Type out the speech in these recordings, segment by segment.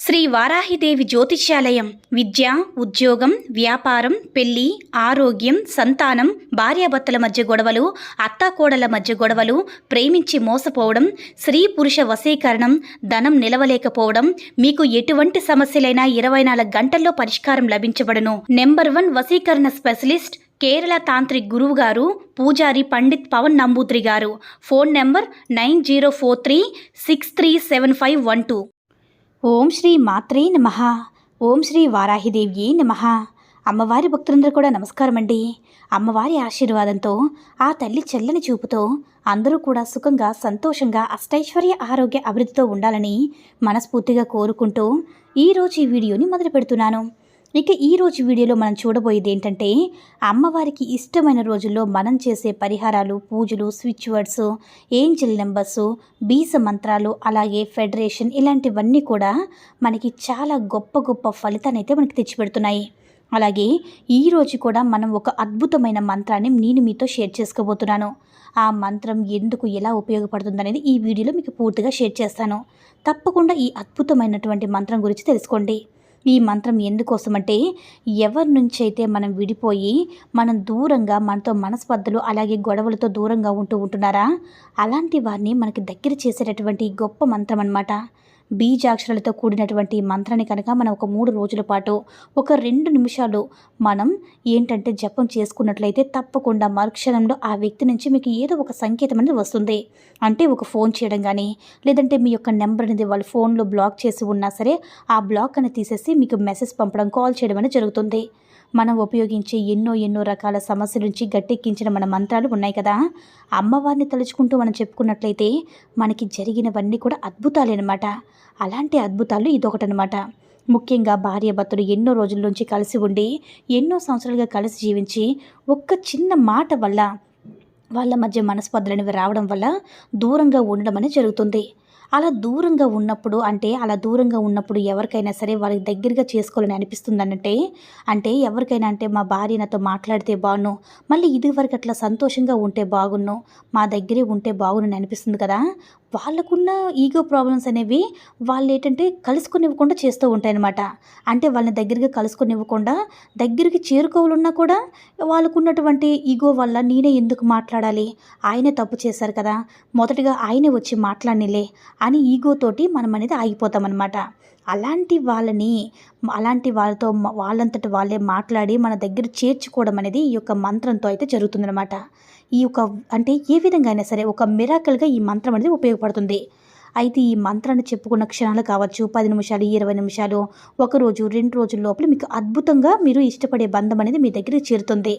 శ్రీ వారాహిదేవి జ్యోతిష్యాలయం విద్య, ఉద్యోగం, వ్యాపారం, పెళ్లి, ఆరోగ్యం, సంతానం, భార్యాభర్తల మధ్య గొడవలు, అత్తాకోడల మధ్య గొడవలు, ప్రేమించి మోసపోవడం, స్త్రీ పురుష వశీకరణం, ధనం నిలవలేకపోవడం, మీకు ఎటువంటి సమస్యలైనా 24 గంటల్లో పరిష్కారం లభించబడును. నెంబర్ 1 వశీకరణ స్పెషలిస్ట్ కేరళ తాంత్రిక్ గురువు గారు పూజారి పండిత్ పవన్ నంబూద్రి గారు. Phone number 9043637512. ఓం శ్రీ మాత్రే నమః. ఓం శ్రీ వారాహిదేవ్యే నమః. అమ్మవారి భక్తులందరూ కూడా నమస్కారం అండి. అమ్మవారి ఆశీర్వాదంతో, ఆ తల్లి చల్లని చూపుతో అందరూ కూడా సుఖంగా, సంతోషంగా, అష్టైశ్వర్య, ఆరోగ్య అభివృద్ధితో ఉండాలని మనస్ఫూర్తిగా కోరుకుంటూ ఈరోజు ఈ వీడియోని మొదలు పెడుతున్నాను. ఇక ఈరోజు వీడియోలో మనం చూడబోయేది ఏంటంటే, అమ్మవారికి ఇష్టమైన రోజుల్లో మనం చేసే పరిహారాలు, పూజలు, స్విచ్ వర్డ్స్, ఏంజల్ నెంబర్స్, బీజ మంత్రాలు, అలాగే ఫెడరేషన్, ఇలాంటివన్నీ కూడా మనకి చాలా గొప్ప గొప్ప ఫలితాన్ని అయితే మనకి తెచ్చిపెడుతున్నాయి. అలాగే ఈరోజు కూడా మనం ఒక అద్భుతమైన మంత్రాన్ని నేను మీతో షేర్ చేసుకోబోతున్నాను. ఆ మంత్రం ఎందుకు, ఎలా ఉపయోగపడుతుంది అనేది ఈ వీడియోలో మీకు పూర్తిగా షేర్ చేస్తాను. తప్పకుండా ఈ అద్భుతమైనటువంటి మంత్రం గురించి తెలుసుకోండి. ఈ మంత్రం ఎందుకోసమంటే, ఎవరి నుంచి అయితే మనం విడిపోయి మనం దూరంగా, మనతో మనస్పర్ధలు అలాగే గొడవలతో దూరంగా ఉంటున్నారా, అలాంటి వారిని మనకి దగ్గర చేసేటటువంటి గొప్ప మంత్రం అన్నమాట. బీజాక్షరాలతో కూడినటువంటి మంత్రాన్ని కనుక మనం ఒక 3 రోజుల పాటు ఒక 2 నిమిషాలు మనం ఏంటంటే జపం చేసుకున్నట్లయితే తప్పకుండా మరుక్షణంలో ఆ వ్యక్తి నుంచి మీకు ఏదో ఒక సంకేతం అనేది వస్తుంది. అంటే ఒక ఫోన్ చేయడం కానీ, లేదంటే మీ యొక్క నెంబర్ అనేది వాళ్ళు ఫోన్లో బ్లాక్ చేసి ఉన్నా సరే ఆ బ్లాక్ అనేది తీసేసి మీకు మెసేజ్ పంపడం, కాల్ చేయడం అనేది జరుగుతుంది. మనం ఉపయోగించే ఎన్నో రకాల సమస్యల నుంచి గట్టెక్కించిన మన మంత్రాలు ఉన్నాయి కదా. అమ్మవారిని తలుచుకుంటూ మనం చెప్పుకున్నట్లయితే మనకి జరిగినవన్నీ కూడా అద్భుతాలేనమాట. అలాంటి అద్భుతాలు ఇదొకటనమాట. ముఖ్యంగా భార్యాభర్తలు ఎన్నో రోజుల నుంచి కలిసి ఉండి, ఎన్నో సంవత్సరాలుగా కలిసి జీవించి, ఒక్క చిన్న మాట వల్ల వాళ్ళ మధ్య మనస్పర్ధలు రావడం వల్ల దూరంగా ఉండడం అనేది జరుగుతుంది. అలా దూరంగా ఉన్నప్పుడు ఎవరికైనా సరే వాళ్ళకి దగ్గరగా చేసుకోవాలని అనిపిస్తుంది అంటే ఎవరికైనా అంటే మా భార్య నాతో మాట్లాడితే బాగున్ను, మళ్ళీ ఇదివరకు అట్లా సంతోషంగా ఉంటే బాగున్ను, మా దగ్గరే ఉంటే బాగుன்னு అనిపిస్తుంది కదా. వాళ్ళకున్న ఈగో ప్రాబ్లమ్స్ అనేవి వాళ్ళు ఏంటంటే కలుసుకొనివ్వకుండా చేస్తూ ఉంటాయన్నమాట. అంటే వాళ్ళని దగ్గరగా కలుసుకొనివ్వకుండా, దగ్గరికి చేరుకోవాలన్నా కూడా వాళ్ళకున్నటువంటి ఈగో వల్ల నేనే ఎందుకు మాట్లాడాలి, ఆయనే తప్పు చేశారు కదా, మొదటగా ఆయనే వచ్చి మాట్లాడనిలే అని ఈగోతోటి మనం అనేది ఆగిపోతామన్నమాట. అలాంటి వాళ్ళతో వాళ్ళంతట వాళ్ళే మాట్లాడి మన దగ్గర చేర్చుకోవడం అనేది ఈ యొక్క మంత్రంతో అయితే జరుగుతుందన్నమాట. ఈ యొక్క అంటే ఏ విధంగా అయినా సరే ఒక మిరాకల్గా ఈ మంత్రం అనేది ఉపయోగపడుతుంది. అయితే ఈ మంత్రాన్ని చెప్పుకున్న క్షణాలు కావచ్చు, 10 నిమిషాలు, 20 నిమిషాలు, 1 రోజు, 2 రోజుల లోపల మీకు అద్భుతంగా మీరు ఇష్టపడే బంధం అనేది మీ దగ్గరికి చేరుతుంది.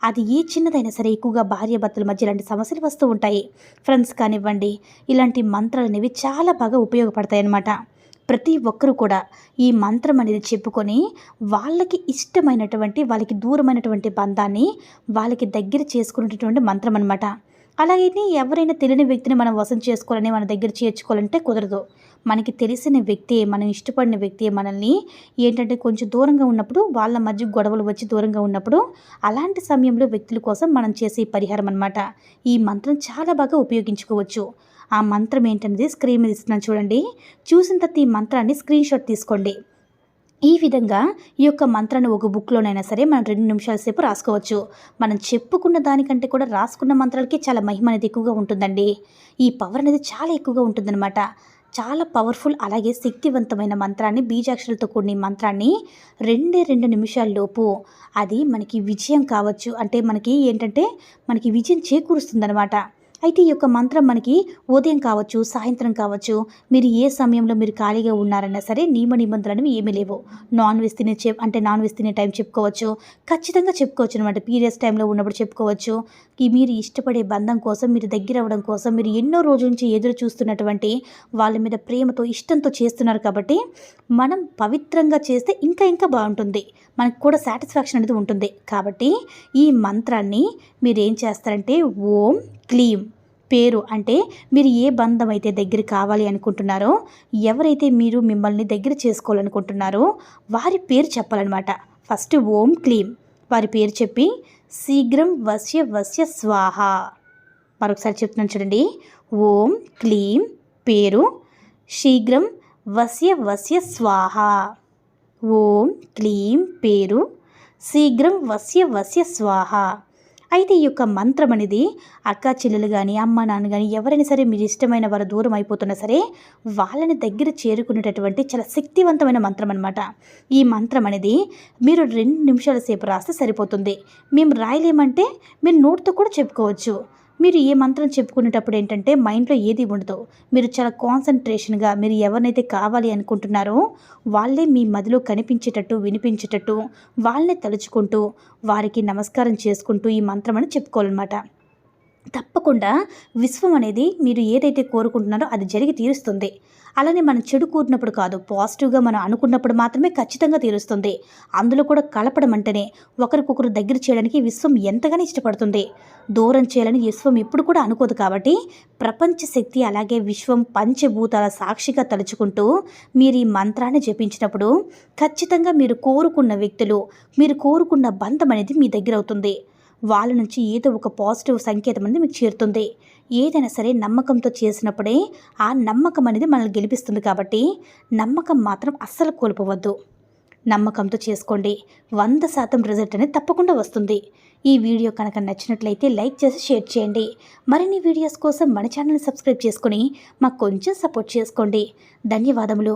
అది ఏ చిన్నదైనా సరే, ఎక్కువగా భార్యాభర్తల మధ్య ఇలాంటి సమస్యలు వస్తూ ఉంటాయి. ఫ్రెండ్స్ కానివ్వండి, ఇలాంటి మంత్రాలు అనేవి చాలా బాగా ఉపయోగపడతాయి అన్నమాట. ప్రతి ఒక్కరూ కూడా ఈ మంత్రం అనేది చెప్పుకొని వాళ్ళకి ఇష్టమైనటువంటి, వాళ్ళకి దూరమైనటువంటి బంధాన్ని వాళ్ళకి దగ్గర చేసుకునేటటువంటి మంత్రం అన్నమాట. అలాగే ఎవరైనా తెలియని వ్యక్తిని మనం వశం చేసుకోవాలని, మన దగ్గర చేర్చుకోవాలంటే కుదరదు. మనకి తెలిసిన వ్యక్తి, మనం ఇష్టపడిన వ్యక్తి మనల్ని ఏంటంటే కొంచెం దూరంగా ఉన్నప్పుడు, వాళ్ళ మధ్య గొడవలు వచ్చి దూరంగా ఉన్నప్పుడు, అలాంటి సమయంలో వ్యక్తుల కోసం మనం చేసే పరిహారం అన్నమాట. ఈ మంత్రం చాలా బాగా ఉపయోగించుకోవచ్చు. ఆ మంత్రం ఏంటనేది స్క్రీన్ మీద ఇస్తున్నాను చూడండి. చూసిన తర్వాత ఈ మంత్రాన్ని స్క్రీన్ షాట్ తీసుకోండి. ఈ విధంగా ఈ యొక్క మంత్రాన్ని ఒక బుక్లోనైనా సరే మనం 2 నిమిషాల సేపు రాసుకోవచ్చు. మనం చెప్పుకున్న దానికంటే కూడా రాసుకున్న మంత్రాలకి చాలా మహిమ అనేది ఎక్కువగా ఉంటుందండి. ఈ పవర్ అనేది చాలా ఎక్కువగా ఉంటుందన్నమాట. చాలా పవర్ఫుల్, అలాగే శక్తివంతమైన మంత్రాన్ని, బీజాక్షరాలతో కూడిన ఈ మంత్రాన్ని 2 నిమిషాల్లోపు అది మనకి విజయం కావచ్చు, అంటే మనకి ఏంటంటే మనకి విజయం చేకూరుస్తుందన్నమాట. అయితే ఈ యొక్క మంత్రం మనకి ఉదయం కావచ్చు, సాయంత్రం కావచ్చు, మీరు ఏ సమయంలో మీరు ఖాళీగా ఉన్నారన్నా సరే నియమ నిబంధనలు ఏమీ లేవు. నాన్ వెజ్ తినే టైం చెప్పుకోవచ్చు, ఖచ్చితంగా చెప్పుకోవచ్చు అనమాట. పీరియడ్స్ టైంలో ఉన్నప్పుడు చెప్పుకోవచ్చు. మీరు ఇష్టపడే బంధం కోసం, మీరు దగ్గర అవ్వడం కోసం, మీరు ఎన్నో రోజుల నుంచి ఎదురు చూస్తున్నటువంటి వాళ్ళ మీద ప్రేమతో, ఇష్టంతో చేస్తున్నారు కాబట్టి మనం పవిత్రంగా చేస్తే ఇంకా బాగుంటుంది, మనకు కూడా సాటిస్ఫాక్షన్ అనేది ఉంటుంది. కాబట్టి ఈ మంత్రాన్ని మీరు ఏం చేస్తారంటే, ఓం క్లీం పేరు, అంటే మీరు ఏ బంధం అయితే దగ్గర కావాలి అనుకుంటున్నారో, ఎవరైతే మీరు మిమ్మల్ని దగ్గర చేసుకోవాలనుకుంటున్నారో వారి పేరు చెప్పాలన్నమాట. ఫస్ట్ ఓం క్లీం వారి పేరు చెప్పి, శీఘ్రం వశ్య స్వాహ. మరొకసారి చెప్తున్నాను చూడండి. ఓం క్లీం పేరు, శీఘ్రం వస్య వస్య స్వాహ. ఓం క్లీం పేరు శీఘ్రం వస్య వస్య స్వాహ. అయితే ఈ యొక్క మంత్రం అనేది అక్క చెల్లెలు కానీ అమ్మ నాన్న కానీ ఎవరైనా సరే మీరు ఇష్టమైన వారు దూరం అయిపోతున్నా సరే వాళ్ళని దగ్గర చేరుకునేటటువంటి చాలా శక్తివంతమైన మంత్రం అనమాట. ఈ మంత్రం అనేది మీరు 2 నిమిషాల సేపు రాస్తే సరిపోతుంది. మేము రాయలేమంటే మీరు నోట్తో కూడా చెప్పుకోవచ్చు. మీరు ఏ మంత్రం చెప్పుకునేటప్పుడు ఏంటంటే మైండ్లో ఏది ఉండదు. మీరు చాలా కాన్సన్ట్రేషన్గా మీరు ఎవరినైతే కావాలి అనుకుంటున్నారో వాళ్ళే మీ మదిలో కనిపించేటట్టు వినిపించేటట్టు వాళ్ళని తలుచుకుంటూ వారికి నమస్కారం చేసుకుంటూ ఈ మంత్రం అని చెప్పుకోవాలన్నమాట. తప్పకుండా విశ్వం అనేది మీరు ఏదైతే కోరుకుంటున్నారో అది జరిగి తీరుస్తుంది. అలానే మనం చెడు కూరినప్పుడు కాదు, పాజిటివ్గా మనం అనుకున్నప్పుడు మాత్రమే ఖచ్చితంగా తీరుస్తుంది. అందులో కూడా కలపడం అంటేనే ఒకరికొకరు దగ్గర చేయడానికి విశ్వం ఎంతగానో ఇష్టపడుతుంది. దూరం చేయాలని విశ్వం ఎప్పుడు కూడా అనుకోదు. కాబట్టి ప్రపంచ శక్తి అలాగే విశ్వం పంచభూతాల సాక్షిగా తలుచుకుంటూ మీరు ఈ మంత్రాన్ని జపించినప్పుడు ఖచ్చితంగా మీరు కోరుకున్న వ్యక్తులు, మీరు కోరుకున్న బంధం అనేది మీ దగ్గర అవుతుంది. వాళ్ళ నుంచి ఏదో ఒక పాజిటివ్ సంకేతం అనేది మీకు చేరుతుంది. ఏదైనా సరే నమ్మకంతో చేసినప్పుడే ఆ నమ్మకం అనేది మనల్ని గెలిపిస్తుంది. కాబట్టి నమ్మకం మాత్రం అస్సలు కోల్పోవద్దు. నమ్మకంతో చేసుకోండి. 100% రిజల్ట్ అనేది తప్పకుండా వస్తుంది. ఈ వీడియో కనుక నచ్చినట్లయితే లైక్ చేసి షేర్ చేయండి. మరిన్ని వీడియోస్ కోసం మన ఛానల్ని సబ్స్క్రైబ్ చేసుకొని మాకు కొంచెం సపోర్ట్ చేసుకోండి. ధన్యవాదములు.